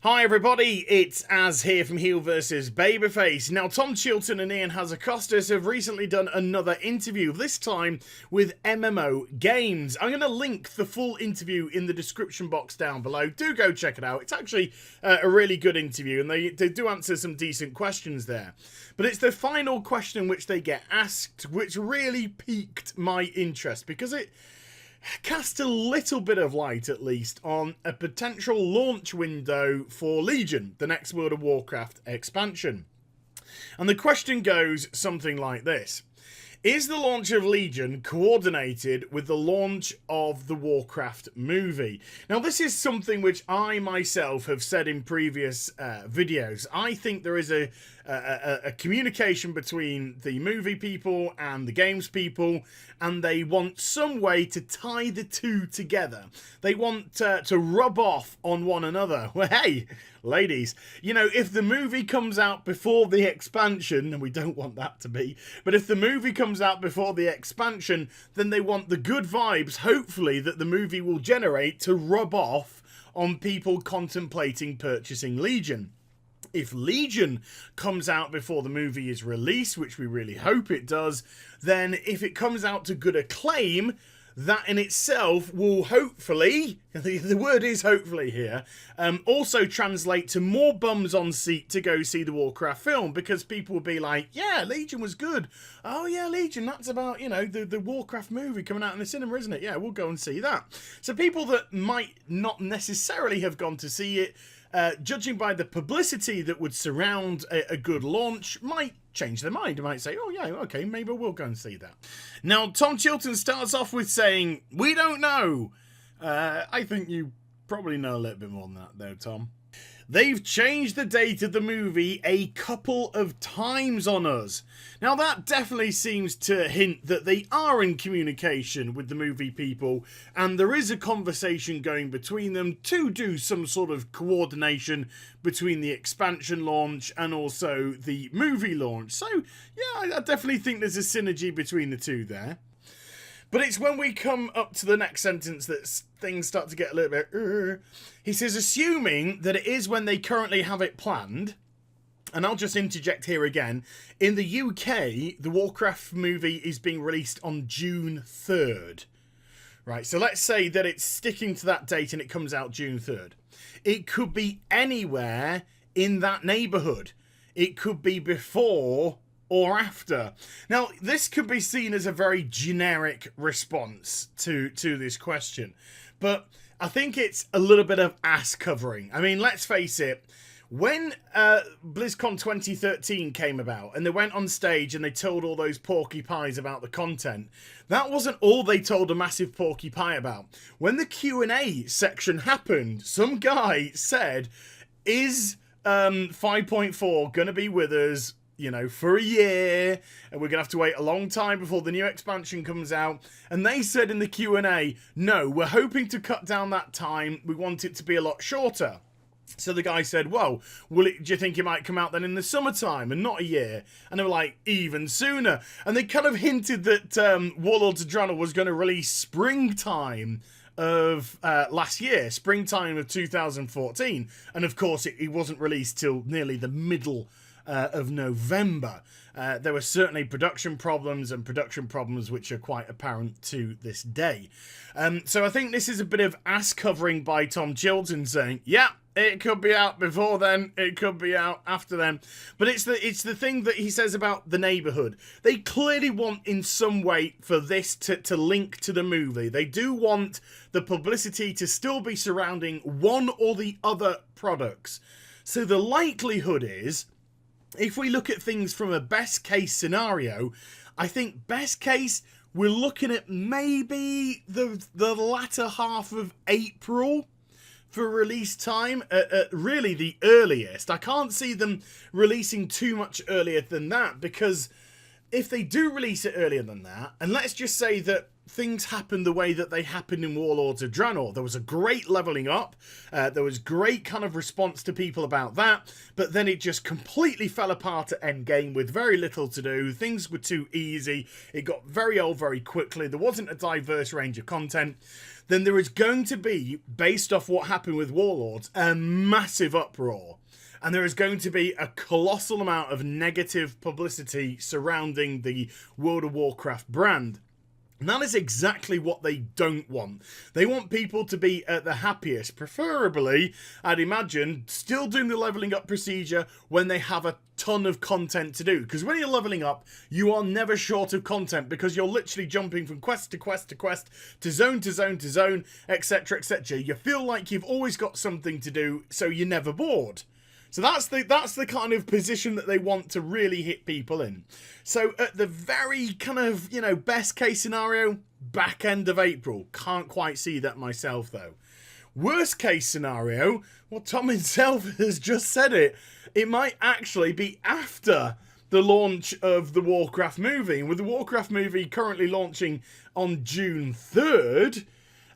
Hi everybody, it's Az here from HeelvsBabyface. Now, Tom Chilton and Ian Hazacostas have recently done another interview, this time with MMO Games. I'm going to link the full interview in the description box down below. Do go check it out. It's actually a really good interview, and they do answer some decent questions there. But it's the final question which they get asked, which really piqued my interest, because it cast a little bit of light, at least, on a potential launch window for Legion, the next World of Warcraft expansion. And the question goes something like this. Is the launch of Legion coordinated with the launch of the Warcraft movie? Now, this is something which I myself have said in previous videos. I think there is a communication between the movie people and the games people, and they want some way to tie the two together. They want to rub off on one another. Well, hey, ladies, you know, if the movie comes out before the expansion, and we don't want that to be, but if the movie comes out before the expansion, then they want the good vibes, hopefully, that the movie will generate to rub off on people contemplating purchasing Legion. If Legion comes out before the movie is released, which we really hope it does, then if it comes out to good acclaim, that in itself will hopefully, the word is hopefully here, also translate to more bums on seat to go see the Warcraft film, because people will be like, yeah, Legion was good. Oh yeah, Legion, that's about, you know, the Warcraft movie coming out in the cinema, isn't it? Yeah, we'll go and see that. So people that might not necessarily have gone to see it, judging by the publicity that would surround a good launch, might change their mind. They might say, oh yeah, okay, maybe we'll go and see that. Now, Tom Chilton starts off with saying, we don't know. I think you probably know a little bit more than that though, Tom. They've changed the date of the movie a couple of times on us. Now, that definitely seems to hint that they are in communication with the movie people, and there is a conversation going between them to do some sort of coordination between the expansion launch and also the movie launch. So, yeah, I definitely think there's a synergy between the two there. But it's when we come up to the next sentence that things start to get a little bit... He says, assuming that it is when they currently have it planned, and I'll just interject here again, in the UK, the Warcraft movie is being released on June 3rd. Right, so let's say that it's sticking to that date and it comes out June 3rd. It could be anywhere in that neighbourhood. It could be before or after. Now, this could be seen as a very generic response to this question, but I think it's a little bit of ass covering. I mean, let's face it, when BlizzCon 2013 came about and they went on stage and they told all those porky pies about the content, that wasn't all they told a massive porky pie about. When the Q&A section happened, some guy said, is 5.4 gonna be with us, you know, for a year, and we're gonna have to wait a long time before the new expansion comes out? And they said in the Q&A, no, we're hoping to cut down that time. We want it to be a lot shorter. So the guy said, well, do you think it might come out then in the summertime and not a year? And they were like, even sooner. And they kind of hinted that Warlords of Draenor was going to release springtime of last year, springtime of 2014. And of course, it wasn't released till nearly the middle of November. There were certainly production problems which are quite apparent to this day. So I think this is a bit of ass covering by Tom Chilton saying, yeah, it could be out before then, it could be out after then. But it's the thing that he says about the neighbourhood. They clearly want in some way for this to link to the movie. They do want the publicity to still be surrounding one or the other products. So the likelihood is, if we look at things from a best case scenario, I think best case, we're looking at maybe the latter half of April for release time, at really the earliest. I can't see them releasing too much earlier than that, because if they do release it earlier than that, and let's just say that things happen the way that they happened in Warlords of Draenor. There was a great leveling up, there was great kind of response to people about that, but then it just completely fell apart at endgame with very little to do. Things were too easy, it got very old very quickly, there wasn't a diverse range of content. Then there is going to be, based off what happened with Warlords, a massive uproar. And there is going to be a colossal amount of negative publicity surrounding the World of Warcraft brand. And that is exactly what they don't want. They want people to be at the happiest, preferably, I'd imagine, still doing the leveling up procedure when they have a ton of content to do. Because when you're leveling up, you are never short of content, because you're literally jumping from quest to quest to quest, to zone to zone to zone, etc, etc. You feel like you've always got something to do, so you're never bored. So that's the kind of position that they want to really hit people in. So at the very kind of, best case scenario, back end of April. Can't quite see that myself though. Worst case scenario, well, Tom himself has just said it. It might actually be after the launch of the Warcraft movie. And with the Warcraft movie currently launching on June 3rd,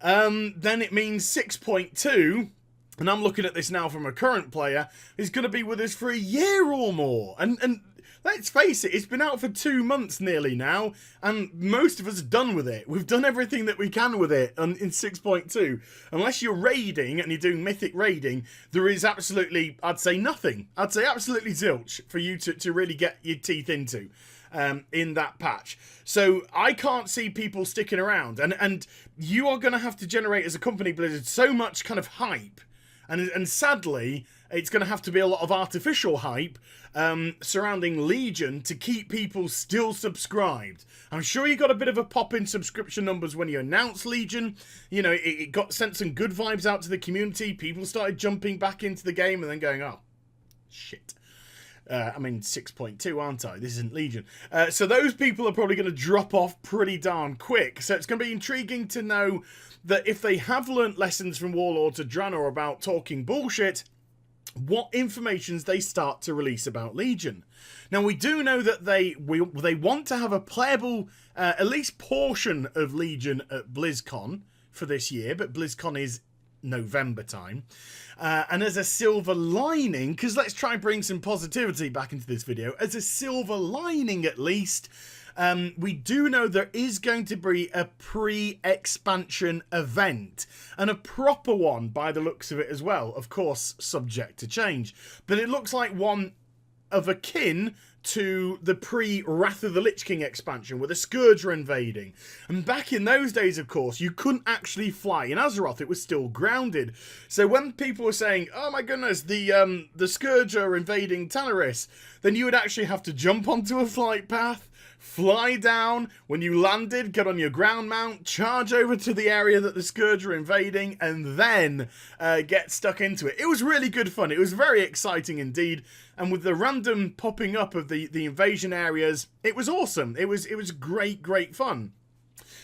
then it means 6.2... and I'm looking at this now from a current player, is going to be with us for a year or more. And let's face it, it's been out for 2 months nearly now, and most of us are done with it. We've done everything that we can with it in 6.2. Unless you're raiding and you're doing mythic raiding, there is absolutely, I'd say nothing. I'd say absolutely zilch for you to really get your teeth into. In that patch. So I can't see people sticking around. And you are going to have to generate, as a company, Blizzard, so much kind of hype. And sadly, it's going to have to be a lot of artificial hype surrounding Legion to keep people still subscribed. I'm sure you got a bit of a pop in subscription numbers when you announced Legion. It got sent some good vibes out to the community. People started jumping back into the game and then going, oh, shit. 6.2, aren't I? This isn't Legion. So those people are probably going to drop off pretty darn quick. So it's going to be intriguing to know that if they have learnt lessons from Warlords of Draenor about talking bullshit, what informations they start to release about Legion. Now, we do know that they want to have a playable, at least portion of Legion at BlizzCon for this year, but BlizzCon is November time. And as a silver lining, because let's try and bring some positivity back into this video, as a silver lining at least, we do know there is going to be a pre-expansion event, and a proper one by the looks of it as well, of course subject to change, but it looks like one of akin to the pre-Wrath of the Lich King expansion, where the Scourge are invading. And back in those days, of course, you couldn't actually fly. In Azeroth, it was still grounded. So when people were saying, oh my goodness, the Scourge are invading Talaris, then you would actually have to jump onto a flight path, fly down, when you landed, get on your ground mount, charge over to the area that the Scourge are invading, and then get stuck into it. It was really good fun. It was very exciting indeed. And with the random popping up of the invasion areas, it was awesome. It was great fun.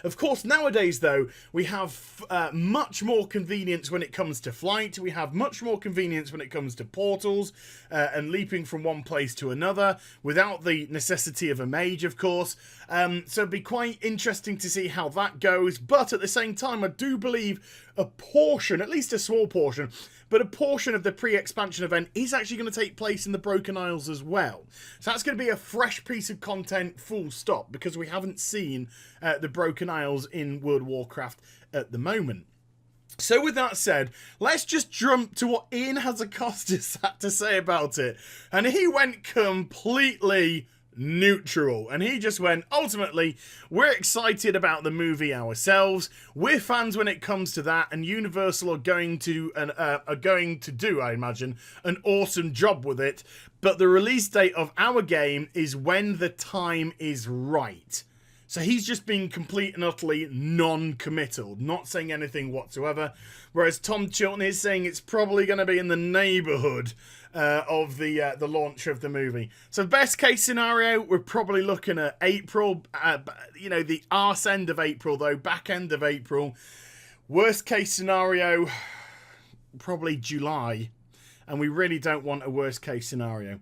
Of course, nowadays, though, we have much more convenience when it comes to flight. We have much more convenience when it comes to portals and leaping from one place to another without the necessity of a mage, of course. So it'd be quite interesting to see how that goes. But at the same time, I do believe a portion, at least a small portion, but a portion of the pre-expansion event is actually going to take place in the Broken Isles as well. So that's going to be a fresh piece of content, full stop, because we haven't seen the Broken Isles in World of Warcraft at the moment. So with that said, let's just jump to what Ian Hazzikostas had to say about it. And he went completely neutral, and he just went, ultimately, we're excited about the movie ourselves, we're fans when it comes to that, and Universal are going to do, I imagine, an awesome job with it, but the release date of our game is when the time is right. So he's just being complete and utterly non-committal, not saying anything whatsoever, whereas Tom Chilton is saying it's probably going to be in the neighbourhood of the launch of the movie. So best case scenario, we're probably looking at April, the arse end of April though, back end of April. Worst case scenario, probably July, and we really don't want a worst case scenario.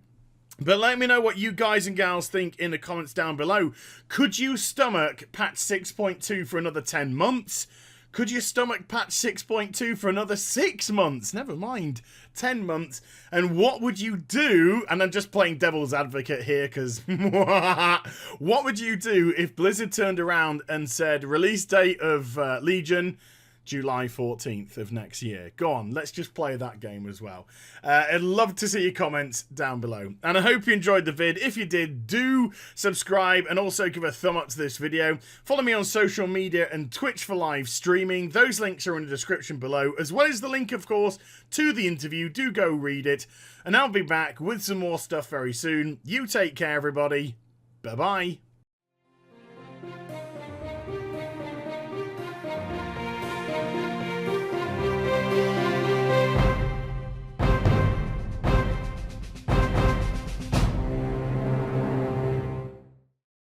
But let me know what you guys and gals think in the comments down below. Could you stomach patch 6.2 for another 10 months? Could you stomach patch 6.2 for another 6 months? Never mind, 10 months. And what would you do? And I'm just playing devil's advocate here because what would you do if Blizzard turned around and said release date of Legion July 14th of next year? Go on, let's just play that game as well. I'd love to see your comments down below. And I hope you enjoyed the vid. If you did, do subscribe and also give a thumb up to this video. Follow me on social media and Twitch for live streaming. Those links are in the description below, as well as the link, of course, to the interview. Do go read it. And I'll be back with some more stuff very soon. You take care, everybody. Bye-bye.